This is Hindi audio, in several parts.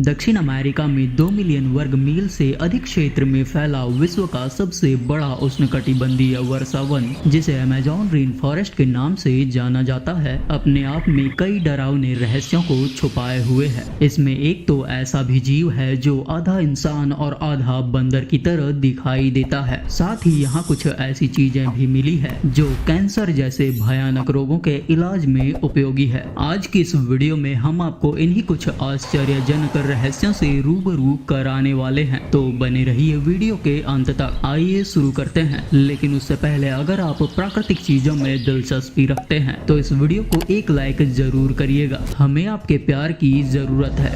दक्षिण अमेरिका में 2 मिलियन वर्ग मील से अधिक क्षेत्र में फैला विश्व का सबसे बड़ा उष्णकटिबंधीय वर्षा वन, जिसे अमेज़न रेन फॉरेस्ट के नाम से जाना जाता है, अपने आप में कई डरावने रहस्यों को छुपाए हुए है। इसमें एक तो ऐसा भी जीव है जो आधा इंसान और आधा बंदर की तरह दिखाई देता है। साथ ही यहाँ कुछ ऐसी चीजें भी मिली है जो कैंसर जैसे भयानक रोगों के इलाज में उपयोगी है। आज की इस वीडियो में हम आपको इन्हीं कुछ आश्चर्यजनक रहस्यों से रूबरू कराने वाले हैं, तो बने रहिए वीडियो के अंत तक। आइए शुरू करते हैं, लेकिन उससे पहले अगर आप प्राकृतिक चीजों में दिलचस्पी रखते हैं तो इस वीडियो को एक लाइक जरूर करिएगा, हमें आपके प्यार की जरूरत है।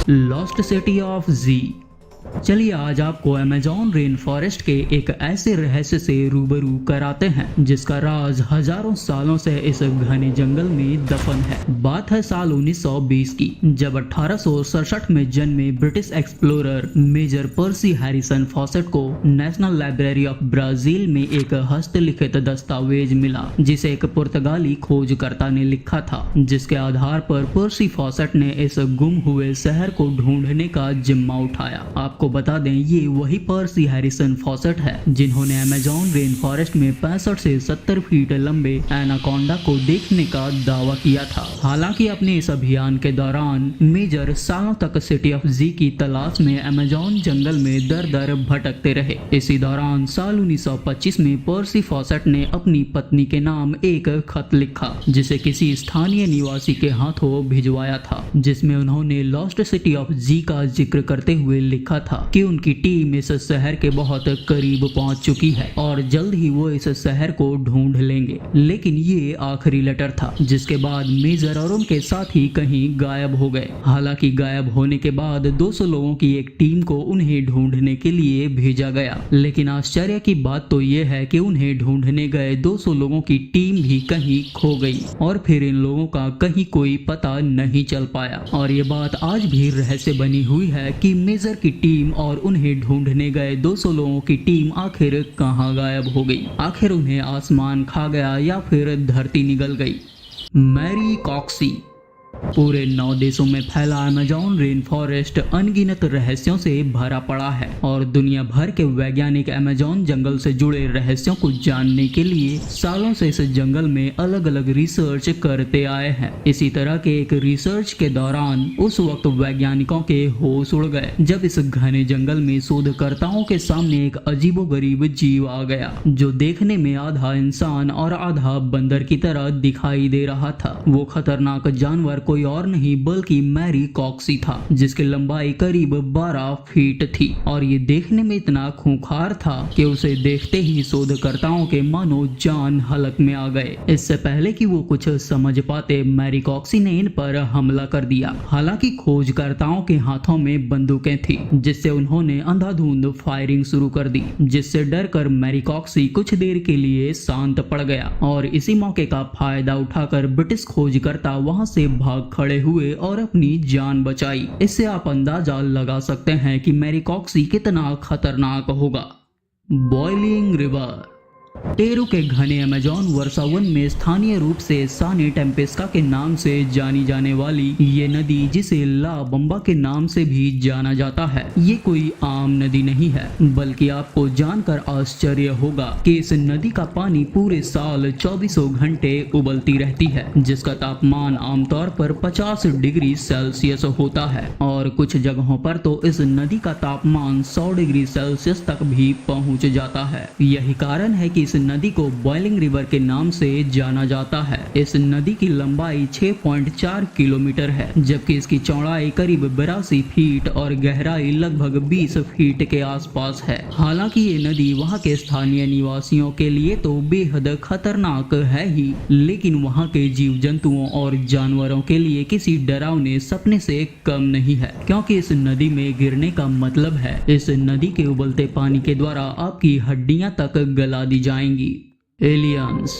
लॉस्ट सिटी ऑफ जी। चलिए आज आपको अमेज़न रेन फॉरेस्ट के एक ऐसे रहस्य से रूबरू कराते हैं जिसका राज हजारों सालों से इस घने जंगल में दफन है। बात है साल 1920 की, जब 1867 में जन्मे ब्रिटिश एक्सप्लोरर मेजर पर्सी हैरिसन फॉसेट को नेशनल लाइब्रेरी ऑफ ब्राजील में एक हस्तलिखित दस्तावेज मिला जिसे एक पुर्तगाली खोजकर्ता ने लिखा था, जिसके आधार पर पर्सी फॉसेट ने इस गुम हुए शहर को ढूंढने का जिम्मा उठाया। आपको बता दें, ये वही पर्सी हैरिसन फॉसेट है जिन्होंने अमेज़न रेन फॉरेस्ट में 65 से 70 फीट लंबे एनाकोंडा को देखने का दावा किया था। हालांकि अपने इस अभियान के दौरान मेजर सालों तक सिटी ऑफ जी की तलाश में अमेज़न जंगल में दर दर भटकते रहे। इसी दौरान साल 1925 में पर्सी फॉसेट ने अपनी पत्नी के नाम एक खत लिखा जिसे किसी स्थानीय निवासी के हाथों भिजवाया था, जिसमें उन्होंने लॉस्ट सिटी ऑफ जी का जिक्र करते हुए लिखा था कि उनकी टीम इस शहर के बहुत करीब पहुंच चुकी है और जल्द ही वो इस शहर को ढूंढ लेंगे। लेकिन ये आखिरी लेटर था, जिसके बाद मेजर और उनके साथी कहीं गायब हो गए। हालांकि गायब होने के बाद 200 लोगों की एक टीम को उन्हें ढूंढने के लिए भेजा गया, लेकिन आश्चर्य की बात तो ये है कि उन्हें ढूंढने गए 200 लोगों की टीम भी कहीं खो गई और फिर इन लोगों का कहीं कोई पता नहीं चल पाया। और ये बात आज भी रहस्य बनी हुई है कि मेजर की टीम और उन्हें ढूंढने गए 200 लोगों की टीम आखिर कहां गायब हो गई। आखिर उन्हें आसमान खा गया या फिर धरती निगल गई। मैरी कॉक्सी। पूरे 9 देशों में फैला अमेज़न रेन फॉरेस्ट अनगिनत रहस्यों से भरा पड़ा है और दुनिया भर के वैज्ञानिक अमेज़न जंगल से जुड़े रहस्यों को जानने के लिए सालों से इस जंगल में अलग अलग रिसर्च करते आए हैं। इसी तरह के एक रिसर्च के दौरान उस वक्त वैज्ञानिकों के होश उड़ गए जब इस घने जंगल में शोधकर्ताओं के सामने एक अजीबोगरीब जीव आ गया जो देखने में आधा इंसान और आधा बंदर की तरह दिखाई दे रहा था। वो खतरनाक जानवर कोई और नहीं बल्कि मैरी कॉक्सी था, जिसकी लंबाई करीब 12 फीट थी और ये देखने में इतना खूंखार था कि उसे देखते ही शोधकर्ताओं के मानो जान हलक में आ गए। इससे पहले कि वो कुछ समझ पाते, मैरी कॉक्सी ने इन पर हमला कर दिया। हालांकि खोजकर्ताओं के हाथों में बंदूकें थी, जिससे उन्होंने अंधाधुंध फायरिंग शुरू कर दी, जिससे डरकर मैरी कॉक्सी कुछ देर के लिए शांत पड़ गया और इसी मौके का फायदा उठाकर ब्रिटिश खोजकर्ता वहां से भाग खड़े हुए और अपनी जान बचाई। इससे आप अंदाजा लगा सकते हैं कि मैरी कॉक्सी कितना खतरनाक होगा। Boiling river. पेरू के घने अमेज़न वर्षा वन में स्थानीय रूप से सानी टेम्पेस्का के नाम से जानी जाने वाली ये नदी, जिसे ला बम्बा के नाम से भी जाना जाता है, ये कोई आम नदी नहीं है, बल्कि आपको जानकर आश्चर्य होगा कि इस नदी का पानी पूरे साल 24 घंटे उबलती रहती है, जिसका तापमान आमतौर पर 50 डिग्री सेल्सियस होता है और कुछ जगहों पर तो इस नदी का तापमान 100 डिग्री सेल्सियस तक भी पहुंच जाता है। यही कारण है कि इस नदी को बॉइलिंग रिवर के नाम से जाना जाता है। इस नदी की लंबाई 6.4 किलोमीटर है, जबकि इसकी चौड़ाई करीब 82 फीट और गहराई लगभग 20 फीट के आसपास है। हालांकि ये नदी वहां के स्थानीय निवासियों के लिए तो बेहद खतरनाक है ही, लेकिन वहां के जीव जंतुओं और जानवरों के लिए किसी डरावने सपने से कम नहीं है, क्योंकि इस नदी में गिरने का मतलब है इस नदी के उबलते पानी के द्वारा आपकी हड्डियां तक गला दी जाएंगी। एलियंस।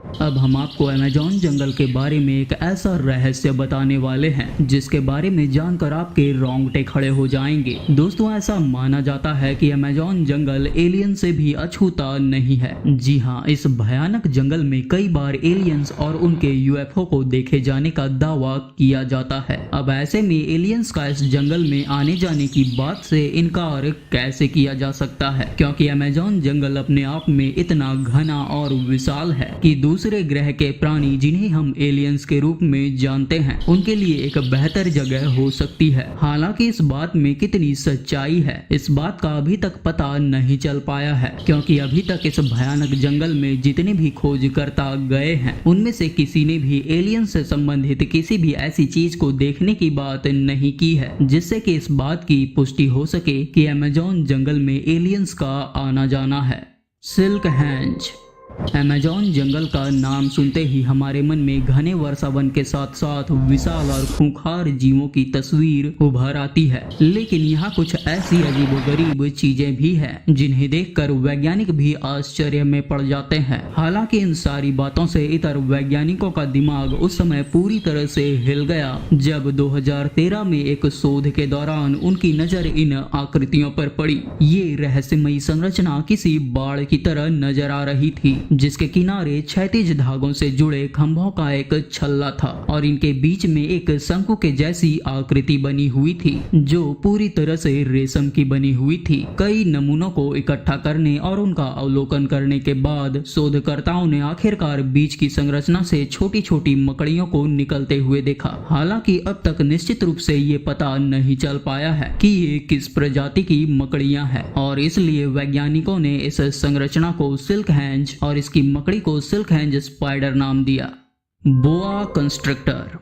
अब हम आपको अमेजॉन जंगल के बारे में एक ऐसा रहस्य बताने वाले हैं जिसके बारे में जानकर आपके रोंगटे खड़े हो जाएंगे। दोस्तों, ऐसा माना जाता है कि अमेजॉन जंगल एलियन से भी अछूता नहीं है। जी हाँ, इस भयानक जंगल में कई बार एलियंस और उनके यूएफओ को देखे जाने का दावा किया जाता है। अब ऐसे में एलियंस का इस जंगल में आने जाने की बात से इनकार कैसे किया जा सकता है, क्योंकि अमेजॉन जंगल अपने आप में इतना घना और विशाल है कि दूसरे ग्रह के प्राणी जिन्हें हम एलियंस के रूप में जानते हैं उनके लिए एक बेहतर जगह हो सकती है। हालांकि इस बात में कितनी सच्चाई है इस बात का अभी तक पता नहीं चल पाया है, क्योंकि अभी तक इस भयानक जंगल में जितने भी खोजकर्ता गए हैं उनमें से किसी ने भी एलियन से संबंधित किसी भी ऐसी चीज को देखने की बात नहीं की है जिससे कि इस बात की पुष्टि हो सके कि अमेजॉन जंगल में एलियंस का आना जाना है। Silk hedge. अमेजॉन जंगल का नाम सुनते ही हमारे मन में घने वर्षावन के साथ साथ विशाल और खूंखार जीवों की तस्वीर उभर आती है, लेकिन यहाँ कुछ ऐसी अजीबोगरीब चीजें भी हैं जिन्हें देखकर वैज्ञानिक भी आश्चर्य में पड़ जाते हैं। हालांकि इन सारी बातों से इतर वैज्ञानिकों का दिमाग उस समय पूरी तरह से हिल गया जब 2013 में एक शोध के दौरान उनकी नजर इन आकृतियों पर पड़ी। ये रहस्यमयी संरचना किसी बाड़ की तरह नजर आ रही थी, जिसके किनारे क्षैतिज धागों से जुड़े खंभों का एक छल्ला था और इनके बीच में एक शंकु के जैसी आकृति बनी हुई थी जो पूरी तरह से रेशम की बनी हुई थी। कई नमूनों को इकट्ठा करने और उनका अवलोकन करने के बाद शोधकर्ताओं ने आखिरकार बीच की संरचना से छोटी छोटी मकड़ियों को निकलते हुए देखा। हालांकि अब तक निश्चित रूप से ये पता नहीं चल पाया है कि ये किस प्रजाति की मकड़ियां हैं और इसलिए वैज्ञानिकों ने इस संरचना को सिल्क हैंज और इसकी मकड़ी को सिल्क हैंज स्पाइडर नाम दिया। बोआ कंस्ट्रक्टर।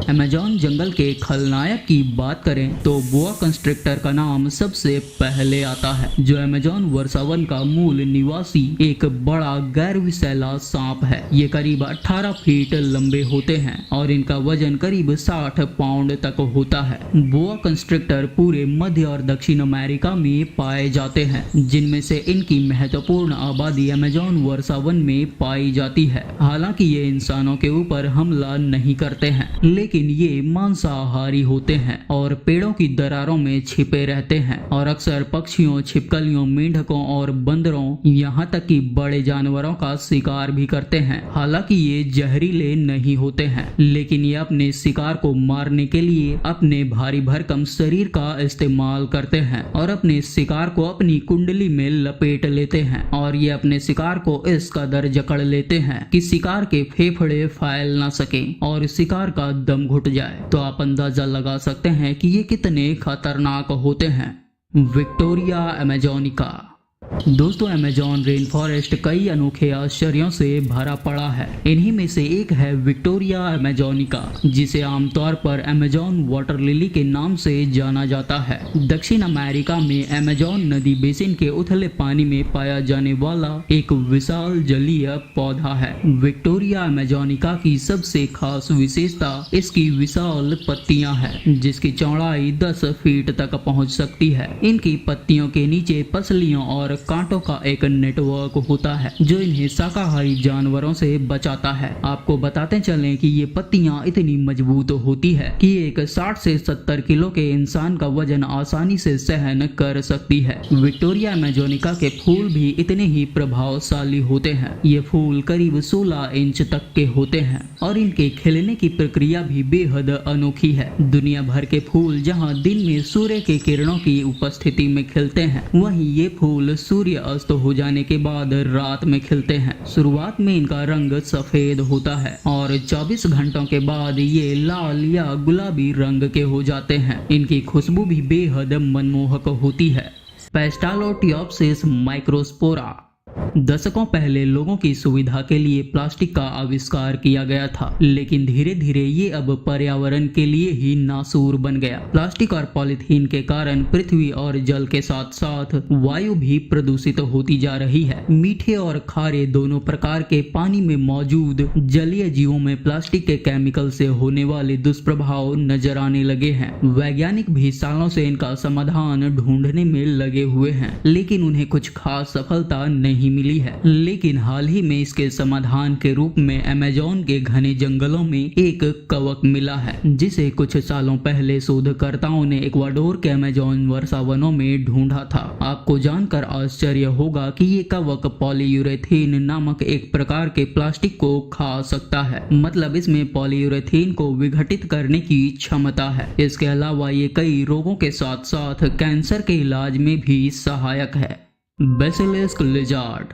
अमेजॉन जंगल के खलनायक की बात करें तो बोआ कंस्ट्रक्टर का नाम सबसे पहले आता है, जो अमेजॉन वर्षावन का मूल निवासी एक बड़ा गैर विषैला सांप है। ये करीब 18 फीट लंबे होते हैं और इनका वजन करीब 60 पाउंड तक होता है। बोआ कंस्ट्रक्टर पूरे मध्य और दक्षिण अमेरिका में पाए जाते हैं, जिनमें से इनकी महत्वपूर्ण आबादी अमेजॉन वर्षावन में पाई जाती है। हालांकि ये इंसानों के ऊपर हमला नहीं करते हैं, लेकिन ये मांसाहारी होते हैं और पेड़ों की दरारों में छिपे रहते हैं और अक्सर पक्षियों, छिपकलियों, मेंढकों और बंदरों यहाँ तक कि बड़े जानवरों का शिकार भी करते हैं। हालांकि ये जहरीले नहीं होते हैं, लेकिन ये अपने शिकार को मारने के लिए अपने भारी भरकम शरीर का इस्तेमाल करते हैं और अपने शिकार को अपनी कुंडली में लपेट लेते हैं और ये अपने शिकार को इस कदर जकड़ लेते हैं कि शिकार के फेफड़े फैल ना सके और शिकार का दम घुट जाए। तो आप अंदाजा लगा सकते हैं कि ये कितने खतरनाक होते हैं। विक्टोरिया अमेजोनिका। दोस्तों, अमेजॉन रेन फॉरेस्ट कई अनोखे आश्चर्यों से भरा पड़ा है। इन्हीं में से एक है विक्टोरिया अमेजोनिका, जिसे आमतौर पर अमेजॉन वाटर लिली के नाम से जाना जाता है। दक्षिण अमेरिका में अमेजॉन नदी बेसिन के उथले पानी में पाया जाने वाला एक विशाल जलीय पौधा है। विक्टोरिया अमेजोनिका की सबसे खास विशेषता इसकी विशाल पत्तियां हैं, जिसकी चौड़ाई 10 फीट तक पहुंच सकती है। इनकी पत्तियों के नीचे पसलियों और कांटों का एक नेटवर्क होता है जो इन्हें शाकाहारी जानवरों से बचाता है। आपको बताते चलें कि ये पत्तियां इतनी मजबूत होती है कि एक 60 से 70 किलो के इंसान का वजन आसानी से सहन कर सकती है। विक्टोरिया अमेजोनिका के फूल भी इतने ही प्रभावशाली होते हैं। ये फूल करीब 16 इंच तक के होते हैं और इनके खिलने की प्रक्रिया भी बेहद अनोखी है। दुनिया भर के फूल जहाँ दिन में सूर्य के किरणों की उपस्थिति में खिलते हैं, वहीं ये फूल सूर्य अस्त हो जाने के बाद रात में खिलते हैं। शुरुआत में इनका रंग सफेद होता है और 24 घंटों के बाद ये लाल या गुलाबी रंग के हो जाते हैं। इनकी खुशबू भी बेहद मनमोहक होती है। पेस्टालोटियोप्सिस माइक्रोस्पोरा। दशकों पहले लोगों की सुविधा के लिए प्लास्टिक का आविष्कार किया गया था, लेकिन धीरे धीरे ये अब पर्यावरण के लिए ही नासूर बन गया। प्लास्टिक और पॉलीथीन के कारण पृथ्वी और जल के साथ साथ वायु भी प्रदूषित होती जा रही है। मीठे और खारे दोनों प्रकार के पानी में मौजूद जलीय जीवों में प्लास्टिक के केमिकल से होने वाले दुष्प्रभाव नजर आने लगे हैं। वैज्ञानिक भी सालों से इनका समाधान ढूंढने में लगे हुए हैं, लेकिन उन्हें कुछ खास सफलता नहीं मिली मिली है, लेकिन हाल ही में इसके समाधान के रूप में अमेज़न के घने जंगलों में एक कवक मिला है, जिसे कुछ सालों पहले शोधकर्ताओं ने इक्वाडोर के अमेज़न वर्षा वनों में ढूंढा था। आपको जानकर आश्चर्य होगा कि ये कवक पॉलीयूरेथेन नामक एक प्रकार के प्लास्टिक को खा सकता है, मतलब इसमें पॉलीयूरेथेन को विघटित करने की क्षमता है। इसके अलावा ये कई रोगों के साथ साथ कैंसर के इलाज में भी सहायक है। Basilisk lizard.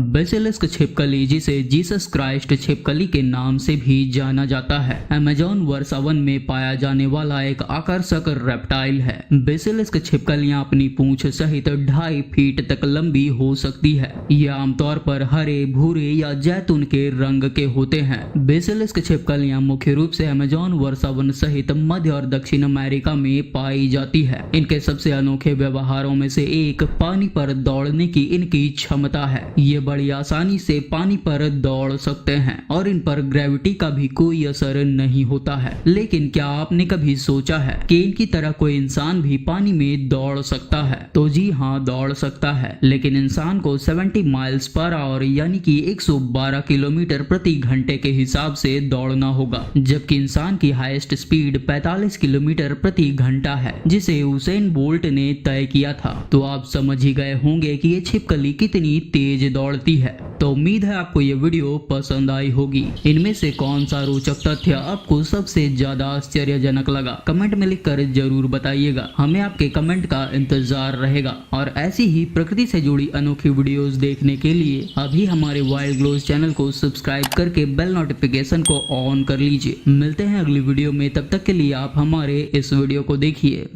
बेसिलिस्क छिपकली, जिसे जीसस क्राइस्ट छिपकली के नाम से भी जाना जाता है, अमेज़न वर्षा वन में पाया जाने वाला एक आकर्षक रेप्टाइल है। बेसिलिस्क छिपकलियां अपनी पूंछ सहित 2.5 फीट तक लंबी हो सकती है। ये आमतौर पर हरे, भूरे या जैतून के रंग के होते हैं। बेसिलिस्क छिपकलियां मुख्य रूप से अमेज़न वर्षा वन सहित मध्य और दक्षिण अमेरिका में पाई जाती है। इनके सबसे अनोखे व्यवहारों में से एक पानी पर दौड़ने की इनकी क्षमता है। ये बड़ी आसानी से पानी पर दौड़ सकते हैं और इन पर ग्रेविटी का भी कोई असर नहीं होता है। लेकिन क्या आपने कभी सोचा है कि इनकी तरह कोई इंसान भी पानी में दौड़ सकता है? तो जी हाँ, दौड़ सकता है, लेकिन इंसान को 70 माइल्स पर आवर यानी कि 112 किलोमीटर प्रति घंटे के हिसाब से दौड़ना होगा, जबकि इंसान की हाईएस्ट स्पीड 45 किलोमीटर प्रति घंटा है, जिसे उसेन बोल्ट ने तय किया था। तो आप समझ ही गए होंगे कि ये छिपकली कितनी तेज दौड़ती है। तो उम्मीद है आपको ये वीडियो पसंद आई होगी। इनमें से कौन सा रोचक तथ्य आपको सबसे ज्यादा आश्चर्यजनक लगा? कमेंट में लिखकर जरूर बताइएगा। हमें आपके कमेंट का इंतजार रहेगा और ऐसी ही प्रकृति से जुड़ी अनोखी वीडियोस देखने के लिए अभी हमारे वाइल्ड ग्लोज चैनल को सब्सक्राइब करके बेल नोटिफिकेशन को ऑन कर लीजिए। मिलते हैं अगली वीडियो में, तब तक के लिए आप हमारे इस वीडियो को देखिए।